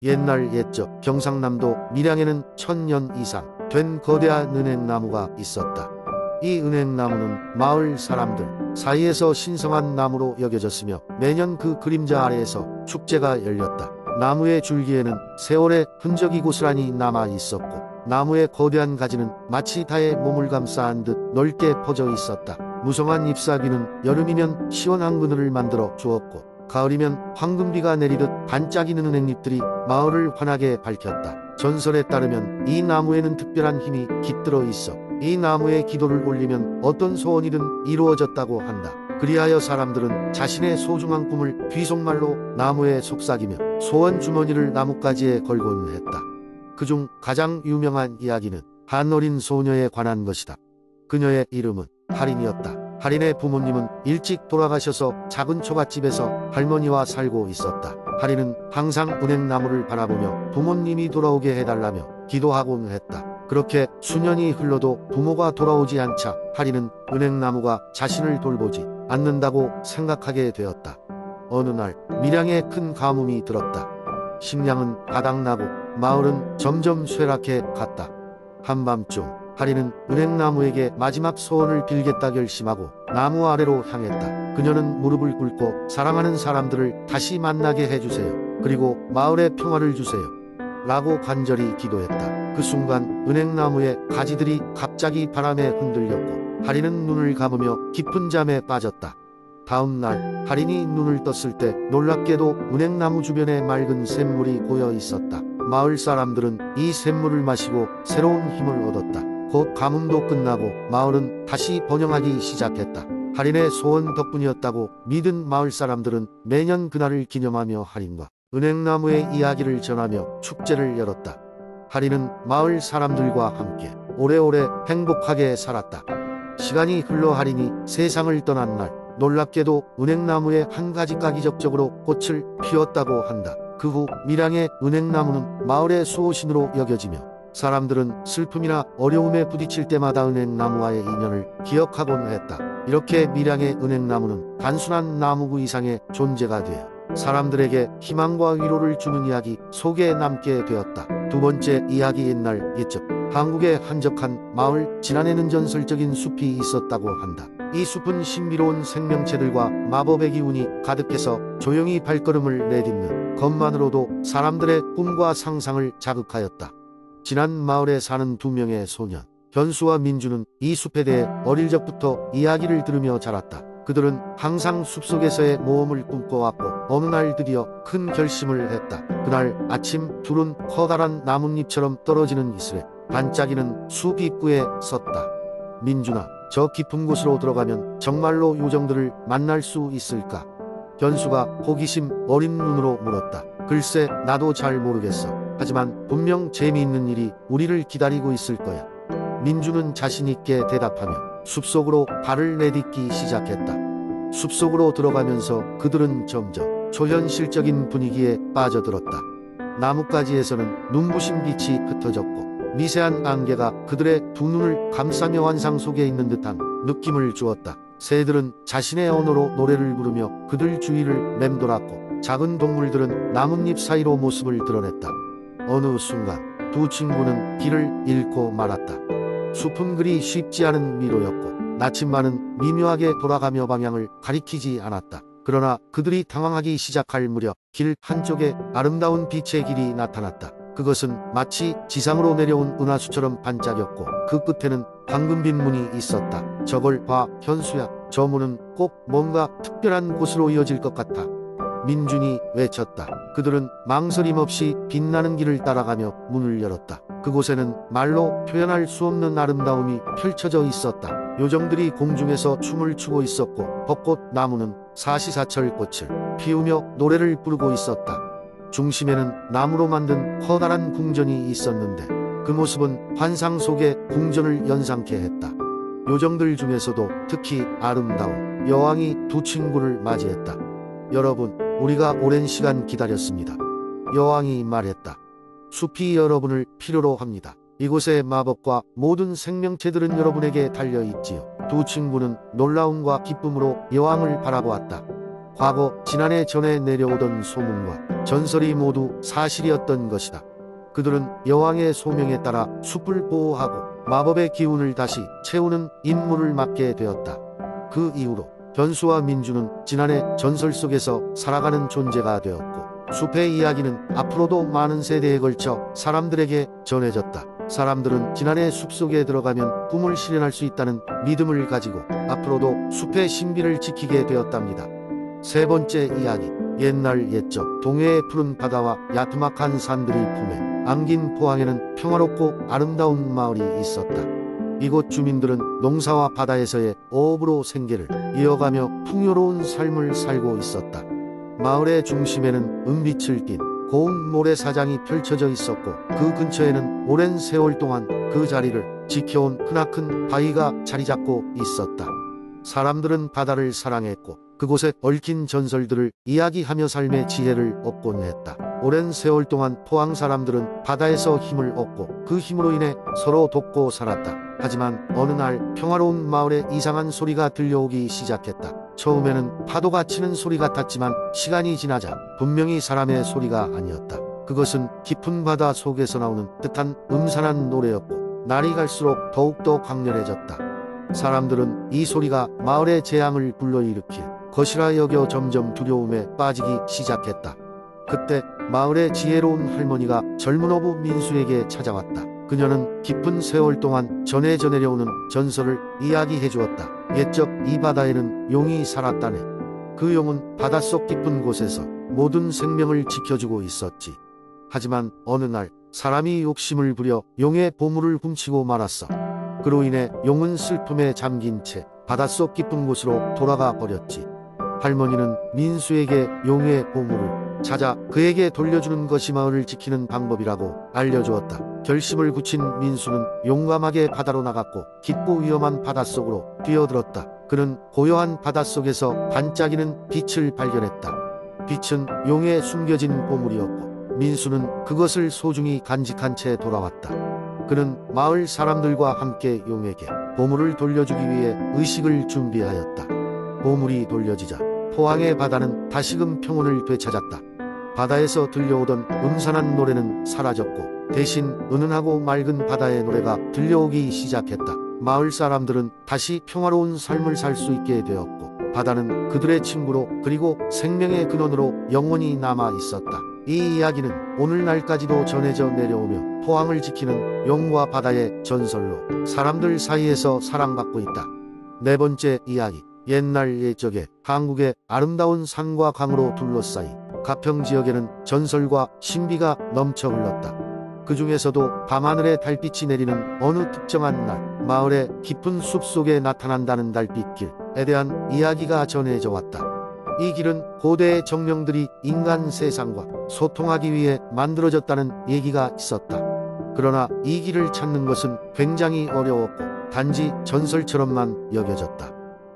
옛날 옛적 경상남도 밀양에는 1000년 이상 된 거대한 은행나무가 있었다. 이 은행나무는 마을 사람들 사이에서 신성한 나무로 여겨졌으며 매년 그 그림자 아래에서 축제가 열렸다. 나무의 줄기에는 세월의 흔적이 고스란히 남아 있었고 나무의 거대한 가지는 마치 다의 몸을 감싸 안 듯 넓게 퍼져 있었다. 무성한 잎사귀는 여름이면 시원한 그늘을 만들어 주었고 가을이면 황금비가 내리듯 반짝이는 은행잎들이 마을을 환하게 밝혔다. 전설에 따르면 이 나무에는 특별한 힘이 깃들어 있어 이 나무에 기도를 올리면 어떤 소원이든 이루어졌다고 한다. 그리하여 사람들은 자신의 소중한 꿈을 귀속말로 나무에 속삭이며 소원 주머니를 나뭇가지에 걸곤 했다. 그중 가장 유명한 이야기는 한 어린 소녀에 관한 것이다. 그녀의 이름은 할인이었다. 할인의 부모님은 일찍 돌아가셔서 작은 초가집에서 할머니와 살고 있었다. 할인은 항상 은행나무를 바라보며 부모님이 돌아오게 해달라며 기도하곤 했다. 그렇게 수년이 흘러도 부모가 돌아오지 않자 할인은 은행나무가 자신을 돌보지 않는다고 생각하게 되었다. 어느 날 밀양에 큰 가뭄이 들었다. 식량은 바닥나고 마을은 점점 쇠락해 갔다. 한밤중 할인은 은행나무에게 마지막 소원을 빌겠다 결심하고 나무 아래로 향했다. 그녀는 무릎을 꿇고 사랑하는 사람들을 다시 만나게 해주세요. 그리고 마을에 평화를 주세요. 라고 간절히 기도했다. 그 순간 은행나무의 가지들이 갑자기 바람에 흔들렸고 할인은 눈을 감으며 깊은 잠에 빠졌다. 다음 날 할인이 눈을 떴을 때 놀랍게도 은행나무 주변에 맑은 샘물이 고여 있었다. 마을 사람들은 이 샘물을 마시고 새로운 힘을 얻었다. 곧 가뭄도 끝나고 마을은 다시 번영하기 시작했다. 할인의 소원 덕분이었다고 믿은 마을 사람들은 매년 그날을 기념하며 할인과 은행나무의 이야기를 전하며 축제를 열었다. 할인은 마을 사람들과 함께 오래오래 행복하게 살았다. 시간이 흘러 할인이 세상을 떠난 날 놀랍게도 은행나무에 한 가지가 기적적으로 꽃을 피웠다고 한다. 그 후 밀양의 은행나무는 마을의 수호신으로 여겨지며 사람들은 슬픔이나 어려움에 부딪힐 때마다 은행나무와의 인연을 기억하곤 했다. 이렇게 밀양의 은행나무는 단순한 나무 이상의 존재가 되어 사람들에게 희망과 위로를 주는 이야기 속에 남게 되었다. 두 번째 이야기 옛날 옛적 한국의 한적한 마을 진안에는 전설적인 숲이 있었다고 한다. 이 숲은 신비로운 생명체들과 마법의 기운이 가득해서 조용히 발걸음을 내딛는 것만으로도 사람들의 꿈과 상상을 자극하였다. 진안 마을에 사는 두 명의 소년 현수와 민주는 이 숲에 대해 어릴 적부터 이야기를 들으며 자랐다. 그들은 항상 숲속에서의 모험을 꿈꿔왔고 어느 날 드디어 큰 결심을 했다. 그날 아침 둘은 커다란 나뭇잎처럼 떨어지는 이슬에 반짝이는 숲 입구에 섰다. 민주나, 저 깊은 곳으로 들어가면 정말로 요정들을 만날 수 있을까? 현수가 호기심 어린 눈으로 물었다. 글쎄, 나도 잘 모르겠어. 하지만 분명 재미있는 일이 우리를 기다리고 있을 거야. 민주는 자신있게 대답하며 숲속으로 발을 내딛기 시작했다. 숲속으로 들어가면서 그들은 점점 초현실적인 분위기에 빠져들었다. 나뭇가지에서는 눈부신 빛이 흩어졌고 미세한 안개가 그들의 두 눈을 감싸며 환상 속에 있는 듯한 느낌을 주었다. 새들은 자신의 언어로 노래를 부르며 그들 주위를 맴돌았고 작은 동물들은 나뭇잎 사이로 모습을 드러냈다. 어느 순간 두 친구는 길을 잃고 말았다. 숲은 그리 쉽지 않은 미로였고 나침반은 미묘하게 돌아가며 방향을 가리키지 않았다. 그러나 그들이 당황하기 시작할 무렵 길 한쪽에 아름다운 빛의 길이 나타났다. 그것은 마치 지상으로 내려온 은하수처럼 반짝였고 그 끝에는 황금빛 문이 있었다. 저걸 봐, 현수야. 저 문은 꼭 뭔가 특별한 곳으로 이어질 것 같아. 민준이 외쳤다. 그들은 망설임 없이 빛나는 길을 따라가며 문을 열었다. 그곳에는 말로 표현할 수 없는 아름다움이 펼쳐져 있었다. 요정들이 공중에서 춤을 추고 있었고 벚꽃 나무는 사시사철 꽃을 피우며 노래를 부르고 있었다. 중심에는 나무로 만든 커다란 궁전이 있었는데 그 모습은 환상 속의 궁전을 연상케 했다. 요정들 중에서도 특히 아름다운 여왕이 두 친구를 맞이했다. 여러분, 우리가 오랜 시간 기다렸습니다. 여왕이 말했다. 숲이 여러분을 필요로 합니다. 이곳의 마법과 모든 생명체들은 여러분에게 달려있지요. 두 친구는 놀라움과 기쁨으로 여왕을 바라보았다. 과거 지난해 전에 내려오던 소문과 전설이 모두 사실이었던 것이다. 그들은 여왕의 소명에 따라 숲을 보호하고 마법의 기운을 다시 채우는 임무를 맡게 되었다. 그 이후로 변수와 민주는 지난해 전설 속에서 살아가는 존재가 되었고, 숲의 이야기는 앞으로도 많은 세대에 걸쳐 사람들에게 전해졌다. 사람들은 지난해 숲속에 들어가면 꿈을 실현할 수 있다는 믿음을 가지고 앞으로도 숲의 신비를 지키게 되었답니다. 세 번째 이야기. 옛날 옛적 동해의 푸른 바다와 야트막한 산들이 품에 안긴 포항에는 평화롭고 아름다운 마을이 있었다. 이곳 주민들은 농사와 바다에서의 어업으로 생계를 이어가며 풍요로운 삶을 살고 있었다. 마을의 중심에는 은빛을 띤 고운 모래사장이 펼쳐져 있었고, 그 근처에는 오랜 세월 동안 그 자리를 지켜온 크나큰 바위가 자리 잡고 있었다. 사람들은 바다를 사랑했고 그곳에 얽힌 전설들을 이야기하며 삶의 지혜를 얻곤 했다. 오랜 세월 동안 포항 사람들은 바다에서 힘을 얻고 그 힘으로 인해 서로 돕고 살았다. 하지만 어느 날 평화로운 마을에 이상한 소리가 들려오기 시작했다. 처음에는 파도가 치는 소리 같았지만 시간이 지나자 분명히 사람의 소리가 아니었다. 그것은 깊은 바다 속에서 나오는 듯한 음산한 노래였고, 날이 갈수록 더욱더 강렬해졌다. 사람들은 이 소리가 마을의 재앙을 불러일으킬 것이라 여겨 점점 두려움에 빠지기 시작했다. 그때 마을의 지혜로운 할머니가 젊은 어부 민수에게 찾아왔다. 그녀는 깊은 세월 동안 전해져 내려오는 전설을 이야기해 주었다. 옛적 이 바다에는 용이 살았다네. 그 용은 바닷속 깊은 곳에서 모든 생명을 지켜주고 있었지. 하지만 어느 날 사람이 욕심을 부려 용의 보물을 훔치고 말았어. 그로 인해 용은 슬픔에 잠긴 채 바닷속 깊은 곳으로 돌아가 버렸지. 할머니는 민수에게 용의 보물을 찾아 그에게 돌려주는 것이 마을을 지키는 방법이라고 알려주었다. 결심을 굳힌 민수는 용감하게 바다로 나갔고 깊고 위험한 바닷속으로 뛰어들었다. 그는 고요한 바닷속에서 반짝이는 빛을 발견했다. 빛은 용의 숨겨진 보물이었고, 민수는 그것을 소중히 간직한 채 돌아왔다. 그는 마을 사람들과 함께 용에게 보물을 돌려주기 위해 의식을 준비하였다. 보물이 돌려지자 포항의 바다는 다시금 평온을 되찾았다. 바다에서 들려오던 음산한 노래는 사라졌고 대신 은은하고 맑은 바다의 노래가 들려오기 시작했다. 마을 사람들은 다시 평화로운 삶을 살 수 있게 되었고, 바다는 그들의 친구로 그리고 생명의 근원으로 영원히 남아 있었다. 이 이야기는 오늘날까지도 전해져 내려오며 포항을 지키는 용과 바다의 전설로 사람들 사이에서 사랑받고 있다. 네 번째 이야기. 옛날 옛적에 한국의 아름다운 산과 강으로 둘러싸인 가평 지역에는 전설과 신비가 넘쳐 흘렀다. 그 중에서도 밤하늘에 달빛이 내리는 어느 특정한 날, 마을의 깊은 숲속에 나타난다는 달빛길에 대한 이야기가 전해져 왔다. 이 길은 고대의 정령들이 인간 세상과 소통하기 위해 만들어졌다는 얘기가 있었다. 그러나 이 길을 찾는 것은 굉장히 어려웠고 단지 전설처럼만 여겨졌다.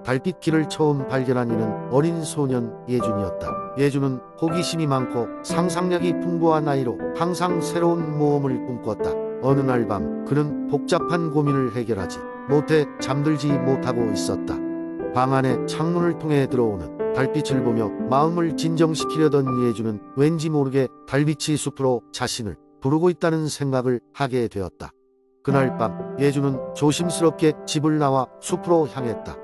달빛길을 처음 발견한 이는 어린 소년 예준이었다. 예준은 호기심이 많고 상상력이 풍부한 아이로 항상 새로운 모험을 꿈꿨다. 어느 날 밤 그는 복잡한 고민을 해결하지 못해 잠들지 못하고 있었다. 방 안에 창문을 통해 들어오는 달빛을 보며 마음을 진정시키려던 예준은 왠지 모르게 달빛이 숲으로 자신을 부르고 있다는 생각을 하게 되었다. 그날 밤 예준은 조심스럽게 집을 나와 숲으로 향했다.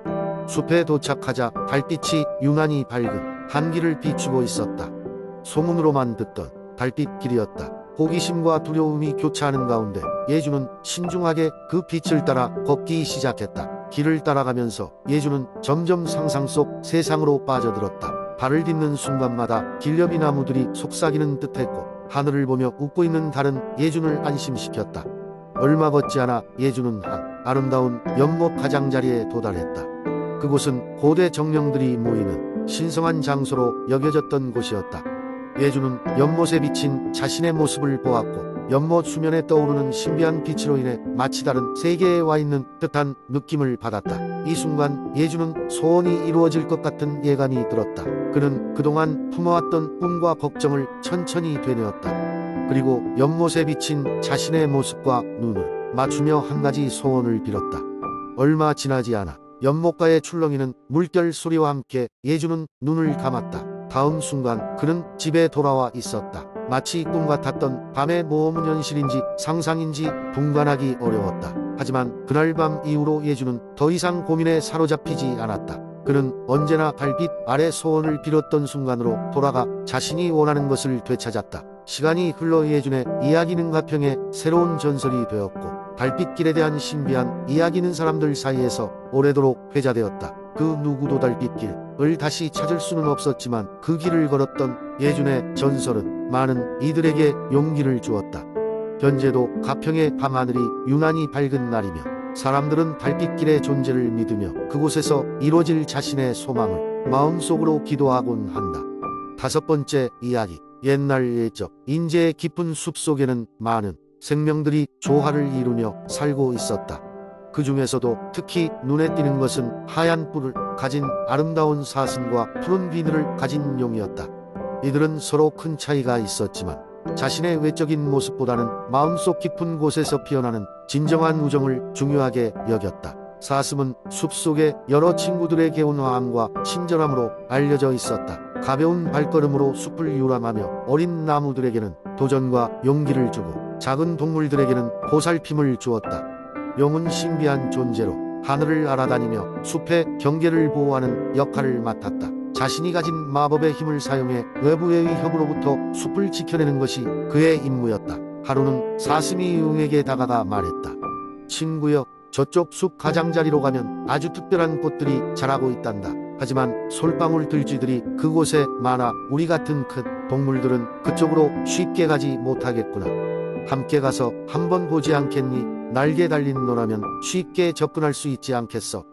숲에 도착하자 달빛이 유난히 밝은 한 길을 비추고 있었다. 소문으로만 듣던 달빛길이었다. 호기심과 두려움이 교차하는 가운데 예준은 신중하게 그 빛을 따라 걷기 시작했다. 길을 따라가면서 예준은 점점 상상 속 세상으로 빠져들었다. 발을 딛는 순간마다 길옆이 나무들이 속삭이는 듯했고 하늘을 보며 웃고 있는 달은 예준을 안심시켰다. 얼마 걷지 않아 예준은 한 아름다운 연못 가장자리에 도달했다. 그곳은 고대 정령들이 모이는 신성한 장소로 여겨졌던 곳이었다. 예준은 연못에 비친 자신의 모습을 보았고 연못 수면에 떠오르는 신비한 빛으로 인해 마치 다른 세계에 와 있는 듯한 느낌을 받았다. 이 순간 예준은 소원이 이루어질 것 같은 예감이 들었다. 그는 그동안 품어왔던 꿈과 걱정을 천천히 되뇌었다. 그리고 연못에 비친 자신의 모습과 눈을 맞추며 한 가지 소원을 빌었다. 얼마 지나지 않아 연못가의 출렁이는 물결 소리와 함께 예주는 눈을 감았다. 다음 순간 그는 집에 돌아와 있었다. 마치 꿈 같았던 밤의 모험은 현실인지 상상인지 분간하기 어려웠다. 하지만 그날 밤 이후로 예주는 더 이상 고민에 사로잡히지 않았다. 그는 언제나 달빛 아래 소원을 빌었던 순간으로 돌아가 자신이 원하는 것을 되찾았다. 시간이 흘러 예준의 이야기 능가평에 새로운 전설이 되었고 달빛길에 대한 신비한 이야기는 사람들 사이에서 오래도록 회자되었다. 그 누구도 달빛길을 다시 찾을 수는 없었지만 그 길을 걸었던 예준의 전설은 많은 이들에게 용기를 주었다. 현재도 가평의 밤하늘이 유난히 밝은 날이며 사람들은 달빛길의 존재를 믿으며 그곳에서 이루어질 자신의 소망을 마음속으로 기도하곤 한다. 다섯 번째 이야기. 옛날 옛적 인제의 깊은 숲속에는 많은 생명들이 조화를 이루며 살고 있었다. 그 중에서도 특히 눈에 띄는 것은 하얀 뿔을 가진 아름다운 사슴과 푸른 비늘을 가진 용이었다. 이들은 서로 큰 차이가 있었지만 자신의 외적인 모습보다는 마음속 깊은 곳에서 피어나는 진정한 우정을 중요하게 여겼다. 사슴은 숲속의 여러 친구들의 개운함과 친절함으로 알려져 있었다. 가벼운 발걸음으로 숲을 유람하며 어린 나무들에게는 도전과 용기를 주고 작은 동물들에게는 보살핌을 주었다. 용은 신비한 존재로 하늘을 알아다니며 숲의 경계를 보호하는 역할을 맡았다. 자신이 가진 마법의 힘을 사용해 외부의 위협으로부터 숲을 지켜내는 것이 그의 임무였다. 하루는 사슴이 용에게 다가가 말했다. 친구여, 저쪽 숲 가장자리로 가면 아주 특별한 꽃들이 자라고 있단다. 하지만 솔방울 들쥐들이 그곳에 많아 우리 같은 큰 동물들은 그쪽으로 쉽게 가지 못하겠구나. 함께 가서 한번 보지 않겠니? 날개 달린 너라면 쉽게 접근할 수 있지 않겠어?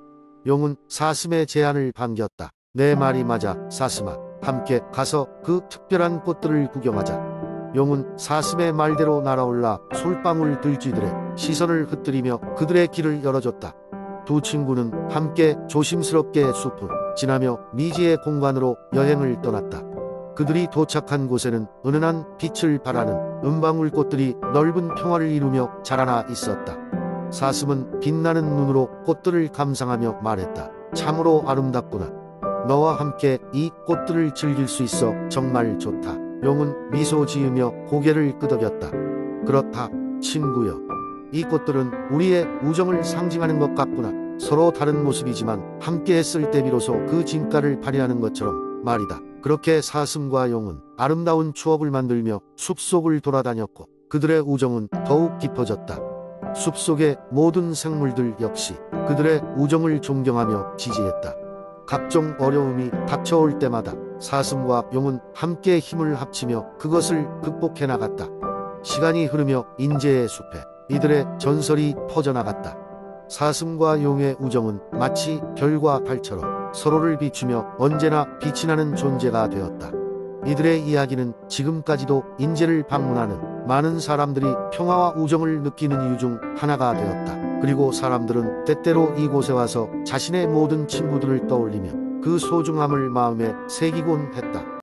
용은 사슴의 제안을 반겼다. 내 말이 맞아, 사슴아. 함께 가서 그 특별한 꽃들을 구경하자. 용은 사슴의 말대로 날아올라 솔방울 들쥐들의 시선을 흩뜨리며 그들의 길을 열어줬다. 두 친구는 함께 조심스럽게 숲을 지나며 미지의 공간으로 여행을 떠났다. 그들이 도착한 곳에는 은은한 빛을 발하는 은방울 꽃들이 넓은 평화를 이루며 자라나 있었다. 사슴은 빛나는 눈으로 꽃들을 감상하며 말했다. 참으로 아름답구나. 너와 함께 이 꽃들을 즐길 수 있어 정말 좋다. 용은 미소 지으며 고개를 끄덕였다. 그렇다, 친구여. 이 꽃들은 우리의 우정을 상징하는 것 같구나. 서로 다른 모습이지만 함께 했을 때 비로소 그 진가를 발휘하는 것처럼 말이다. 그렇게 사슴과 용은 아름다운 추억을 만들며 숲속을 돌아다녔고 그들의 우정은 더욱 깊어졌다. 숲속의 모든 생물들 역시 그들의 우정을 존경하며 지지했다. 각종 어려움이 닥쳐올 때마다 사슴과 용은 함께 힘을 합치며 그것을 극복해 나갔다. 시간이 흐르며 인제의 숲에 이들의 전설이 퍼져나갔다. 사슴과 용의 우정은 마치 별과 달처럼 서로를 비추며 언제나 빛이 나는 존재가 되었다. 이들의 이야기는 지금까지도 인제를 방문하는 많은 사람들이 평화와 우정을 느끼는 이유 중 하나가 되었다. 그리고 사람들은 때때로 이곳에 와서 자신의 모든 친구들을 떠올리며 그 소중함을 마음에 새기곤 했다.